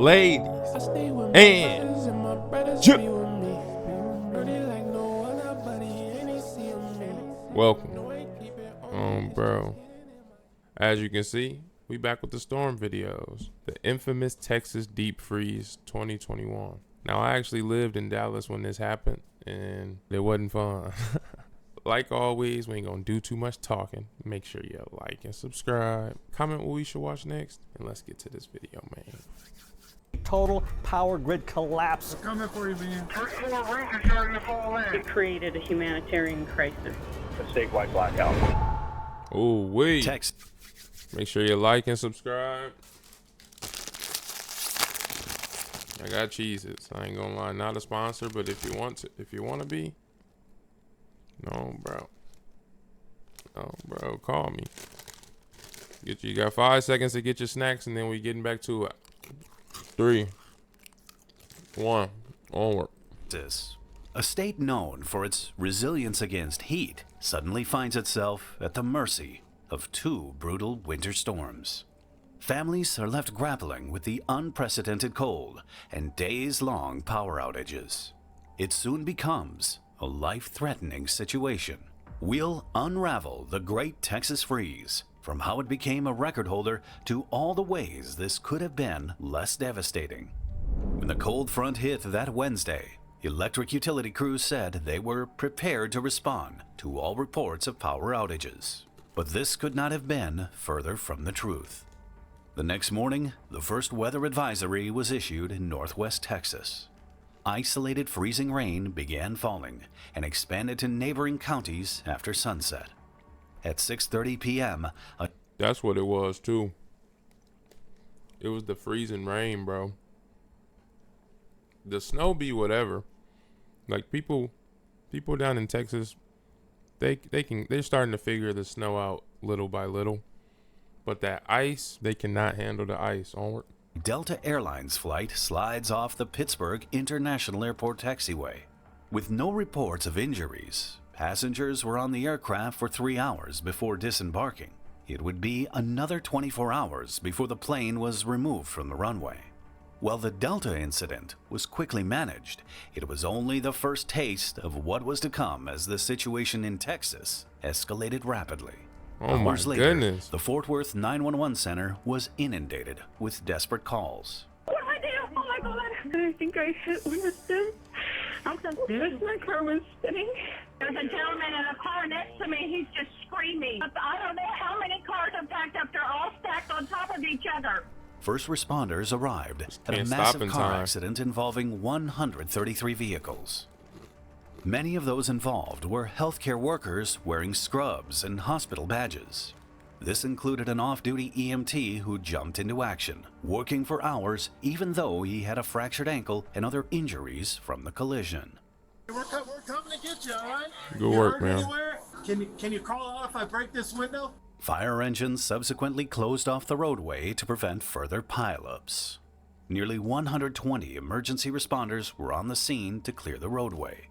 ladies, and welcome. Bro, as you can see, we back with the storm videos. The infamous Texas deep freeze 2021. Now, I actually lived in Dallas when this happened, and it wasn't fun. Like always, we ain't gonna do too much talking. Make sure you like and subscribe. Comment what we should watch next, and let's get to this video, man. Total power grid collapse. We're coming for you, man. First floor roof is starting to fall in. It created a humanitarian crisis. A statewide blackout. Oh, wait. Text. Make sure you like and subscribe. I got cheeses. I ain't gonna lie, not a sponsor, but if you want to be. No, bro. No, bro. Call me. You got 5 seconds to get your snacks, and then we getting back to it. 3, 1, onward. A state known for its resilience against heat suddenly finds itself at the mercy of 2 brutal winter storms. Families are left grappling with the unprecedented cold and days-long power outages. It soon becomes a life-threatening situation. We'll unravel the Great Texas Freeze, from how it became a record holder to all the ways this could have been less devastating. When the cold front hit that Wednesday, electric utility crews said they were prepared to respond to all reports of power outages. But this could not have been further from the truth. The next morning, the first weather advisory was issued in northwest Texas. Isolated freezing rain began falling and expanded to neighboring counties after sunset. At 6:30 p.m., That's what it was, too. It was the freezing rain, bro. The snow be whatever. Like, people down in Texas, they're starting to figure the snow out little by little. But that ice, they cannot handle the ice. Onward. Delta Airlines flight slides off the Pittsburgh International Airport taxiway. With no reports of injuries, passengers were on the aircraft for 3 hours before disembarking. It would be another 24 hours before the plane was removed from the runway. While the Delta incident was quickly managed, it was only the first taste of what was to come as the situation in Texas escalated rapidly. Oh my Hours later, goodness. the Fort Worth 911 center was inundated with desperate calls. What do I do? Oh my God! I think I hit one of them. I'm confused. My car was spinning. There's a gentleman in a car next to me. He's just screaming. I don't know how many cars have packed up. They're all stacked on top of each other. First responders arrived at a Can't stop massive in car time. accident involving 133 vehicles. Many of those involved were healthcare workers wearing scrubs and hospital badges. This included an off-duty EMT who jumped into action, working for hours even though he had a fractured ankle and other injuries from the collision. We're coming to get you, all right? Good You work, hurt man. anywhere? Can you crawl out if I break this window? Fire engines subsequently closed off the roadway to prevent further pileups. Nearly 120 emergency responders were on the scene to clear the roadway.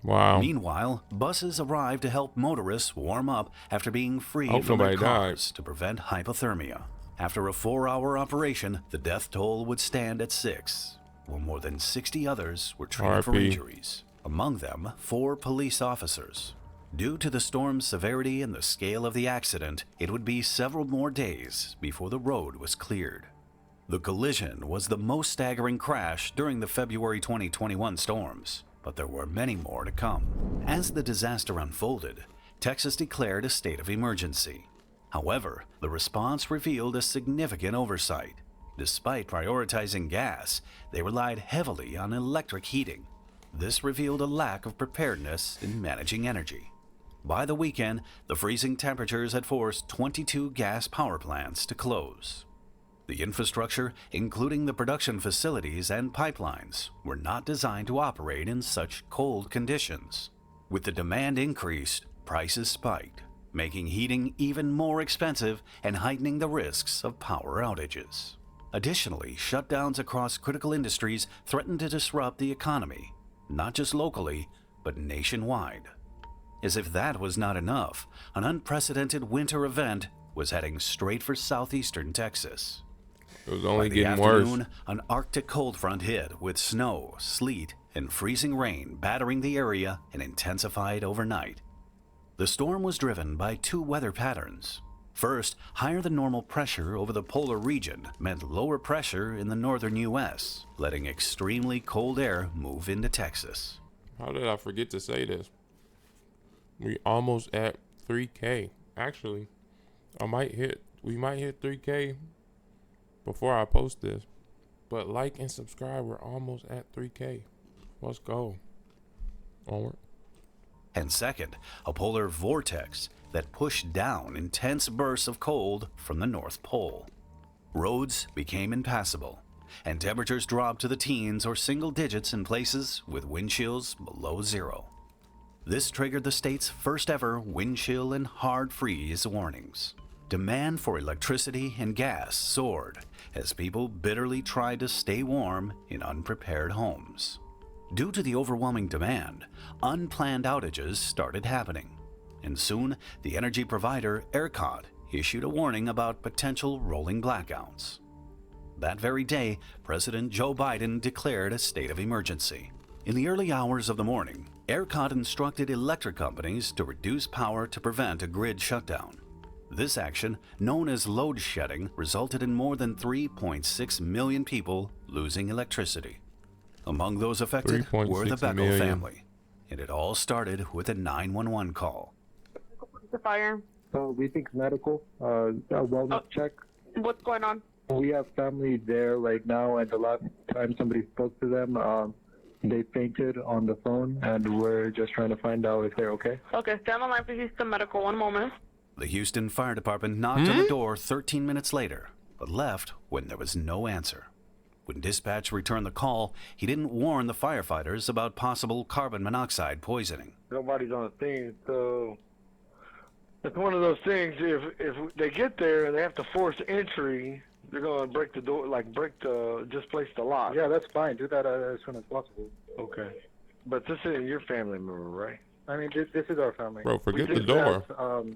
Wow. Meanwhile, buses arrived to help motorists warm up after being freed Hope from their nobody cars to prevent hypothermia. After a 4-hour operation, the death toll would stand at 6, while more than 60 others were treated for RP. injuries, among them 4 police officers. Due to the storm's severity and the scale of the accident, it would be several more days before the road was cleared. The collision was the most staggering crash during the February 2021 storms, but there were many more to come. As the disaster unfolded, Texas declared a state of emergency. However, the response revealed a significant oversight. Despite prioritizing gas, they relied heavily on electric heating. This revealed a lack of preparedness in managing energy. By the weekend, the freezing temperatures had forced 22 gas power plants to close. The infrastructure, including the production facilities and pipelines, were not designed to operate in such cold conditions. With the demand increased, prices spiked, making heating even more expensive and heightening the risks of power outages. Additionally, shutdowns across critical industries threatened to disrupt the economy, not just locally, but nationwide. As if that was not enough, an unprecedented winter event was heading straight for southeastern Texas. It was only By the getting worse. afternoon, an Arctic cold front hit with snow, sleet, and freezing rain battering the area and intensified overnight. The storm was driven by two weather patterns. First, higher than normal pressure over the polar region meant lower pressure in the northern U.S., letting extremely cold air move into Texas. How did I forget to say this? We almost at 3K. Actually, we might hit 3K before I post this. But like and subscribe, we're almost at 3K. Let's go. Onward. And second, a polar vortex that pushed down intense bursts of cold from the North Pole. Roads became impassable, and temperatures dropped to the teens or single digits in places with wind chills below zero. This triggered the state's first ever wind chill and hard freeze warnings. Demand for electricity and gas soared as people bitterly tried to stay warm in unprepared homes. Due to the overwhelming demand, unplanned outages started happening, and soon the energy provider ERCOT issued a warning about potential rolling blackouts. That very day, President Joe Biden declared a state of emergency. In the early hours of the morning, ERCOT instructed electric companies to reduce power to prevent a grid shutdown. This action, known as load shedding, resulted in more than 3.6 million people losing electricity. Among those affected were the 3.6 Beckel million. family, and it all started with a 911 call. The fire. So we think medical, a wellness check. What's going on? We have family there right now, and the last time somebody spoke to them, they fainted on the phone, and we're just trying to find out if they're okay. Okay, stand on line for Houston Medical. 1 moment. The Houston Fire Department knocked on the door 13 minutes later, but left when there was no answer. When dispatch returned the call, he didn't warn the firefighters about possible carbon monoxide poisoning. Nobody's on the scene, so it's one of those things. If they get there and they have to force entry, they're gonna break the door, displace the lock. Yeah, that's fine. Do that as soon as possible. Okay. But this isn't your family member, right? I mean, this is our family. Bro, forget We the think door.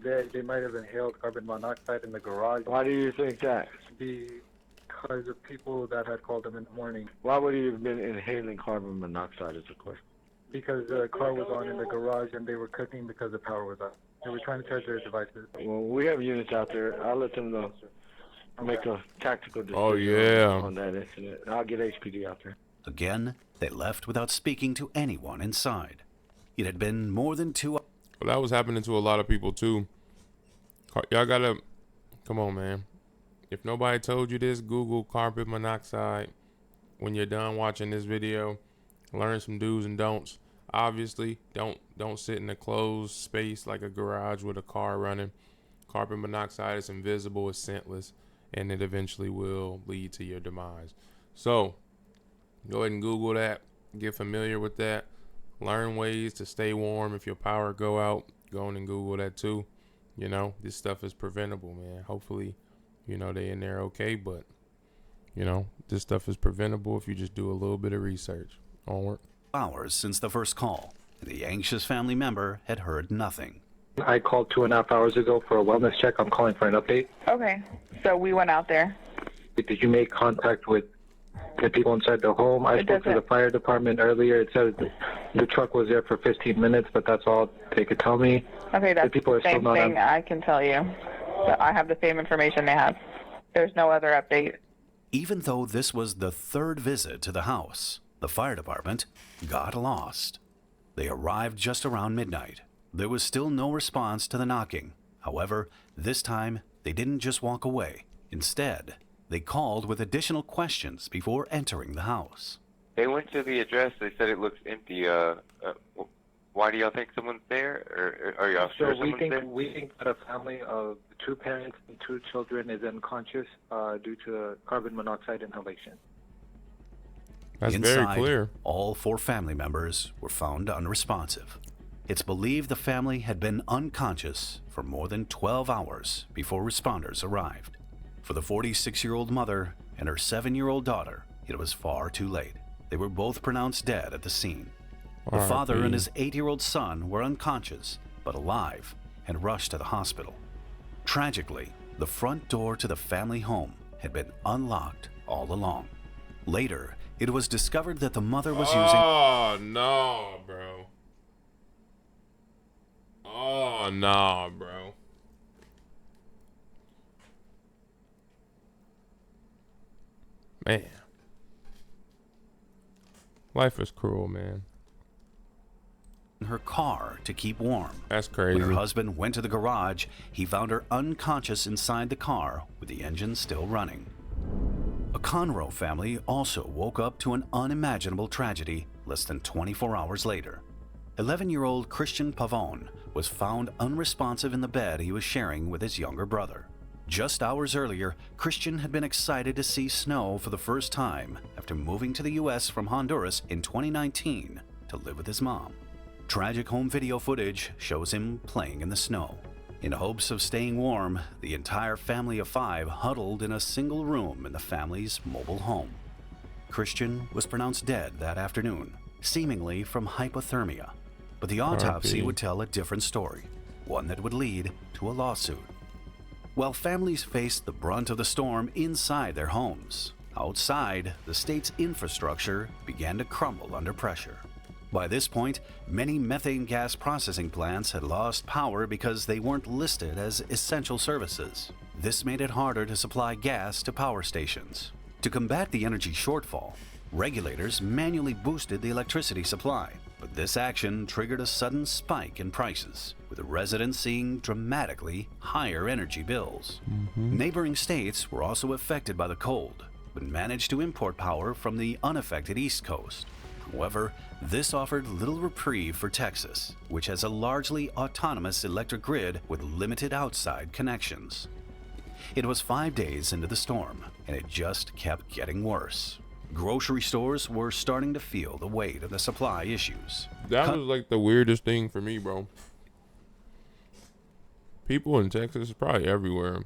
that, they might have inhaled carbon monoxide in the garage. Why do you think that? Because of people that had called them in the morning. Why would he have been inhaling carbon monoxide is the question. Because the car was on in the garage and they were cooking because the power was out. They were trying to charge their devices. Well, we have units out there. I'll let them know. Make a tactical decision Oh, yeah. on that incident. I'll get HPD out there. Again, they left without speaking to anyone inside. It had been more than 2 hours. Well, that was happening to a lot of people too. Y'all gotta, come on, man. If nobody told you this, Google carbon monoxide when you're done watching this video. Learn some do's and don'ts. Obviously, don't sit in a closed space like a garage with a car running. Carbon monoxide is invisible, it's scentless, and it eventually will lead to your demise. So, go ahead and Google that. Get familiar with that. Learn ways to stay warm if your power go out. Go on and Google that too. You know, this stuff is preventable, man. Hopefully, you know, they in there okay, but, you know, this stuff is preventable if you just do a little bit of research. Onward. Hours since the first call, and the anxious family member had heard nothing. I called 2.5 hours ago for a wellness check. I'm calling for an update. Okay, so we went out there. Did you make contact with the people inside the home? I spoke to the doesn't- fire department earlier. It says the truck was there for 15 minutes, but that's all they could tell me. Okay, that's people are the same still not thing on- I can tell you. So I have the same information they have. There's no other update. Even though this was the third visit to the house, the fire department got lost. They arrived just around midnight. There was still no response to the knocking. However, this time they didn't just walk away. Instead, they called with additional questions before entering the house. They went to the address. They said it looks empty. Why do y'all think someone's there? Or are y'all sure someone's there? we think that a family of 2 parents and 2 children is unconscious due to carbon monoxide inhalation. That's Inside, very clear. all 4 family members were found unresponsive. It's believed the family had been unconscious for more than 12 hours before responders arrived. For the 46-year-old mother and her 7-year-old daughter, it was far too late. They were both pronounced dead at the scene. The R.I.P. father and his 8-year-old son were unconscious, but alive, and rushed to the hospital. Tragically, the front door to the family home had been unlocked all along. Later, it was discovered that the mother was using... Oh, no, bro. Oh, no, bro. Man. Life is cruel, man. her car to keep warm. That's crazy. When her husband went to the garage, he found her unconscious inside the car with the engine still running. A Conroe family also woke up to an unimaginable tragedy less than 24 hours later. 11-year-old Christian Pavone was found unresponsive in the bed he was sharing with his younger brother. Just hours earlier, Christian had been excited to see snow for the first time after moving to the U.S. from Honduras in 2019 to live with his mom. Tragic home video footage shows him playing in the snow. In hopes of staying warm, the entire family of 5 huddled in a single room in the family's mobile home. Christian was pronounced dead that afternoon, seemingly from hypothermia. But the autopsy would tell a different story, one that would lead to a lawsuit. While families faced the brunt of the storm inside their homes, outside, the state's infrastructure began to crumble under pressure. By this point, many methane gas processing plants had lost power because they weren't listed as essential services. This made it harder to supply gas to power stations. To combat the energy shortfall, regulators manually boosted the electricity supply, but this action triggered a sudden spike in prices, with the residents seeing dramatically higher energy bills. Neighboring states were also affected by the cold, but managed to import power from the unaffected East Coast. However, this offered little reprieve for Texas, which has a largely autonomous electric grid with limited outside connections. It was 5 days into the storm, and it just kept getting worse. Grocery stores were starting to feel the weight of the supply issues. That was like the weirdest thing for me, bro. People in Texas, probably everywhere,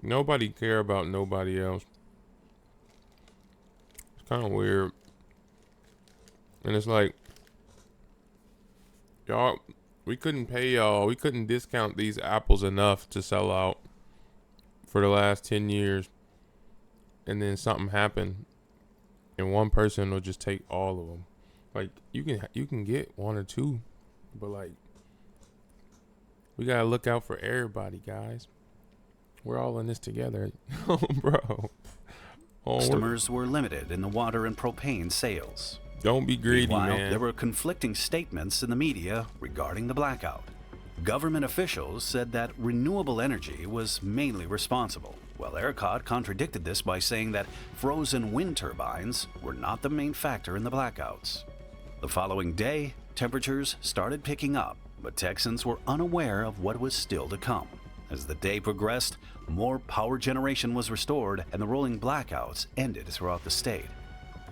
nobody care about nobody else. It's kind of weird. And it's like, y'all, we couldn't pay y'all. We couldn't discount these apples enough to sell out for the last 10 years. And then something happened, and one person will just take all of them. Like, you can get 1 or 2, but like, we gotta look out for everybody, guys. We're all in this together. Oh, bro. Customers were limited in the water and propane sales. Don't be greedy, Meanwhile, man. there were conflicting statements in the media regarding the blackout. Government officials said that renewable energy was mainly responsible, while ERCOT contradicted this by saying that frozen wind turbines were not the main factor in the blackouts. The following day, temperatures started picking up, but Texans were unaware of what was still to come. As the day progressed, more power generation was restored and the rolling blackouts ended throughout the state.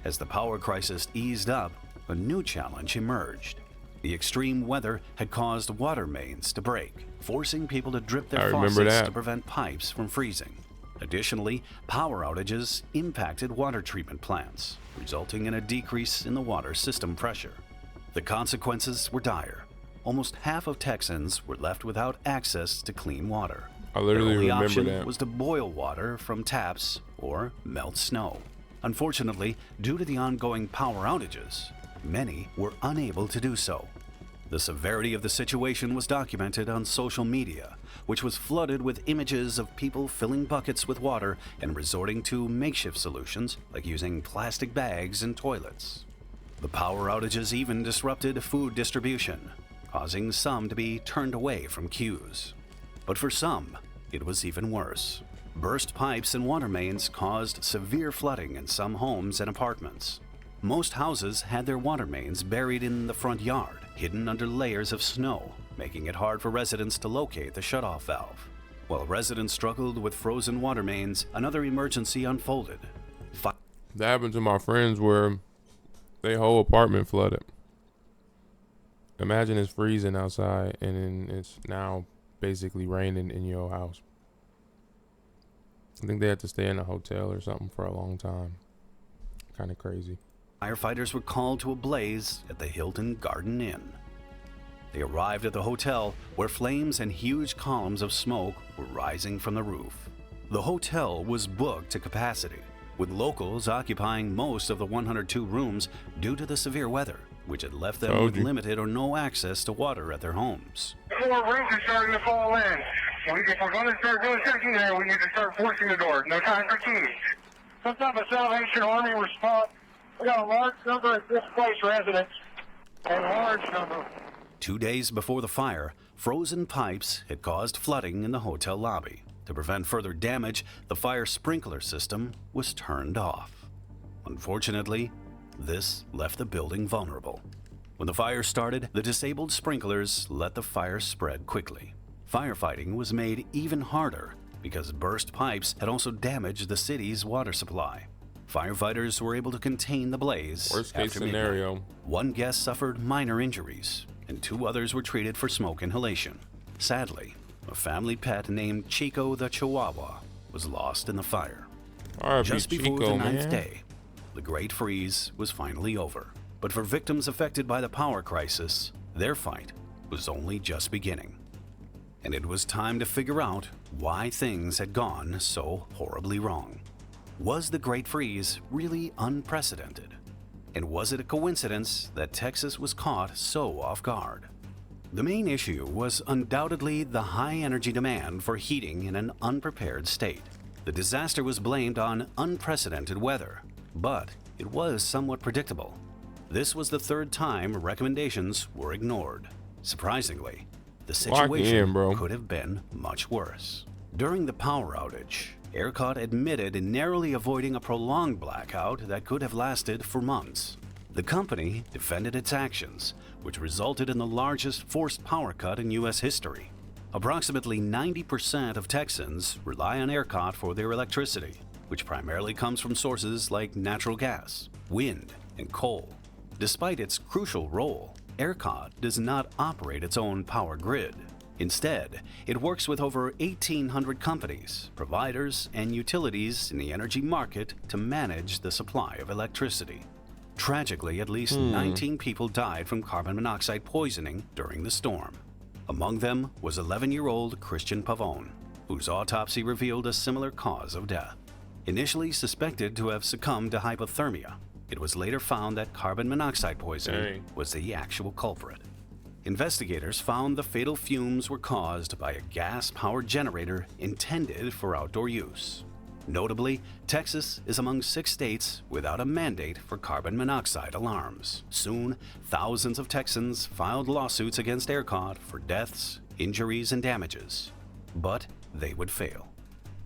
As the power crisis eased up, a new challenge emerged. The extreme weather had caused water mains to break, forcing people to drip their faucets to prevent pipes from freezing. Additionally, power outages impacted water treatment plants, resulting in a decrease in the water system pressure. The consequences were dire. Almost half of Texans were left without access to clean water. I literally Their only remember option that. was to boil water from taps or melt snow. Unfortunately, due to the ongoing power outages, many were unable to do so. The severity of the situation was documented on social media, which was flooded with images of people filling buckets with water and resorting to makeshift solutions like using plastic bags and toilets. The power outages even disrupted food distribution, causing some to be turned away from queues. But for some, it was even worse. Burst pipes and water mains caused severe flooding in some homes and apartments. Most houses had their water mains buried in the front yard, hidden under layers of snow, making it hard for residents to locate the shutoff valve. While residents struggled with frozen water mains, another emergency unfolded. That happened to my friends where their whole apartment flooded. Imagine it's freezing outside and then it's now basically raining in your house. I think they had to stay in a hotel or something for a long time. Kind of crazy. Firefighters were called to a blaze at the Hilton Garden Inn. They arrived at the hotel where flames and huge columns of smoke were rising from the roof. The hotel was booked to capacity, with locals occupying most of the 102 rooms due to the severe weather, which had left them with limited or no access to water at their homes. 4 rooms are starting to fall in. If we're going to start doing checking there, we need to start forcing the door. No time for keys. Some type of Salvation Army response. We got a large number of displaced residents. A large number. 2 days before the fire, frozen pipes had caused flooding in the hotel lobby. To prevent further damage, the fire sprinkler system was turned off. Unfortunately, this left the building vulnerable. When the fire started, the disabled sprinklers let the fire spread quickly. Firefighting was made even harder because burst pipes had also damaged the city's water supply. Firefighters were able to contain the blaze. Worst case scenario. One guest suffered minor injuries, and 2 others were treated for smoke inhalation. Sadly, a family pet named Chico the Chihuahua was lost in the fire. Just before the 9th day, the Great Freeze was finally over. But for victims affected by the power crisis, their fight was only just beginning. And it was time to figure out why things had gone so horribly wrong. Was the Great Freeze really unprecedented? And was it a coincidence that Texas was caught so off guard? The main issue was undoubtedly the high energy demand for heating in an unprepared state. The disaster was blamed on unprecedented weather, but it was somewhat predictable. This was the 3rd time recommendations were ignored. Surprisingly, the situation could have been much worse. During the power outage, ERCOT admitted in narrowly avoiding a prolonged blackout that could have lasted for months. The company defended its actions, which resulted in the largest forced power cut in U.S. history. Approximately 90% of Texans rely on ERCOT for their electricity, which primarily comes from sources like natural gas, wind, and coal. Despite its crucial role, ERCOT does not operate its own power grid. Instead, it works with over 1,800 companies, providers, and utilities in the energy market to manage the supply of electricity. Tragically, at least 19 people died from carbon monoxide poisoning during the storm. Among them was 11-year-old Christian Pavone, whose autopsy revealed a similar cause of death. Initially suspected to have succumbed to hypothermia, it was later found that carbon monoxide poisoning was the actual culprit. Investigators found the fatal fumes were caused by a gas-powered generator intended for outdoor use. Notably, Texas is among 6 states without a mandate for carbon monoxide alarms. Soon, thousands of Texans filed lawsuits against ERCOT for deaths, injuries, and damages. But they would fail.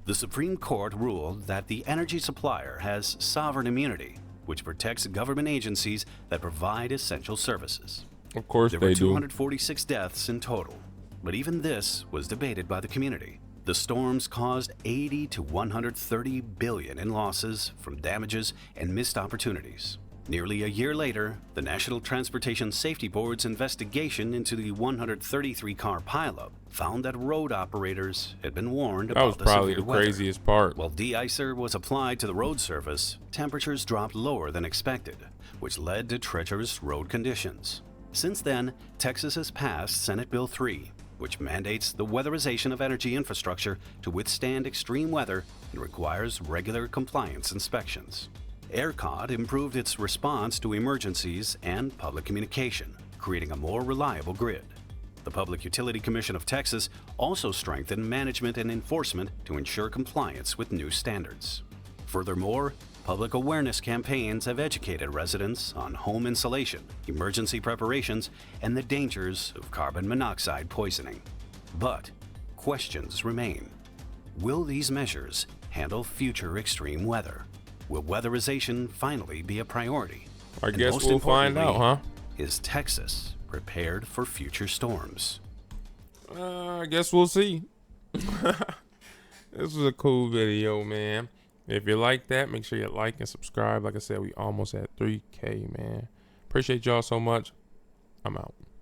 The Supreme Court ruled that the energy supplier has sovereign immunity, which protects government agencies that provide essential services. Of course there were 246 deaths in total, but even this was debated by the community. The storms caused $80 to $130 billion in losses from damages and missed opportunities. Nearly a year later, the National Transportation Safety Board's investigation into the 133-car pileup found that road operators had been warned about the severe weather. That was probably the craziest part. While de-icer was applied to the road surface, temperatures dropped lower than expected, which led to treacherous road conditions. Since then, Texas has passed Senate Bill 3, which mandates the weatherization of energy infrastructure to withstand extreme weather and requires regular compliance inspections. ERCOT improved its response to emergencies and public communication, creating a more reliable grid. The Public Utility Commission of Texas also strengthened management and enforcement to ensure compliance with new standards. Furthermore, public awareness campaigns have educated residents on home insulation, emergency preparations, and the dangers of carbon monoxide poisoning. But questions remain. Will these measures handle future extreme weather? Will weatherization finally be a priority? I guess we'll find out, huh? Is Texas prepared for future storms? I guess we'll see. This was a cool video, man. If you like that, make sure you like and subscribe. Like I said, we almost at 3K, man. Appreciate y'all so much. I'm out.